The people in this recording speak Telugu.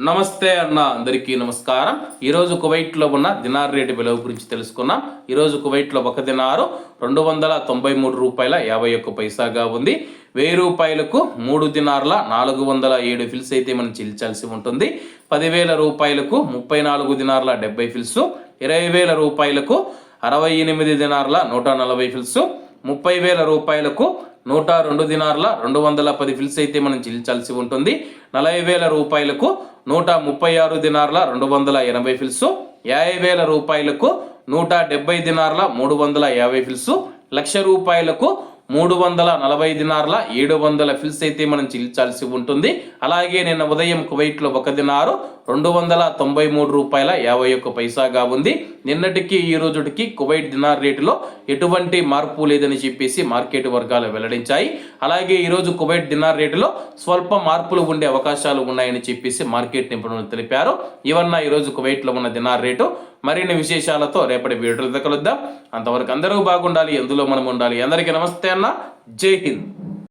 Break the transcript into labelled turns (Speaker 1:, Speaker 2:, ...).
Speaker 1: నమస్తే అన్న, అందరికీ నమస్కారం. ఈరోజు కువైట్లో ఉన్న దినార్ రేటు విలువ గురించి తెలుసుకున్నాం. ఈరోజు కువైట్లో ఒక దినారు 293 రూపాయల 51 పైసాగా ఉంది. 1000 రూపాయలకు 3 దినార్ల 407 ఫిల్స్ అయితే మనం చెల్లించాల్సి ఉంటుంది. 10,000 రూపాయలకు 34 దినార్ల 70 ఫిల్స్, 20,000 రూపాయలకు 68 దినార్ల 140 ఫిల్స్, 30,000 రూపాయలకు 102 దినార్ల 210 ఫిల్స్ అయితే మనం చెల్లించాల్సి ఉంటుంది. 40,000 రూపాయలకు 136 దినార్ల 280 ఫిల్స్, 50,000 రూపాయలకు 170 దినార్ల 350 ఫిల్స్, 1,00,000 రూపాయలకు 340 దినార్ల 700 ఫిల్స్ అయితే మనం చెల్లించాల్సి ఉంటుంది. అలాగే నిన్న ఉదయం కువైట్లో ఒక దినారు 293 రూపాయల 51 పైసాగా ఉంది. నిన్నటికి ఈ రోజుకి కువైట్ దినార్ రేటులో ఎటువంటి మార్పు లేదని చెప్పేసి మార్కెట్ వర్గాలు వెల్లడించాయి. అలాగే ఈరోజు కువైట్ దినార్ రేటులో స్వల్ప మార్పులు ఉండే అవకాశాలు ఉన్నాయని చెప్పేసి మార్కెట్ నిపుణులు తెలిపారు. ఇవన్న ఈరోజు కువైట్లో ఉన్న దినార్ రేటు. మరిన్ని విశేషాలతో రేపటి వీడియోలో కలుద్దాం. అంతవరకు అందరూ బాగుండాలి, ఎందులో మనం ఉండాలి. అందరికీ నమస్తే అన్న, జై హింద్.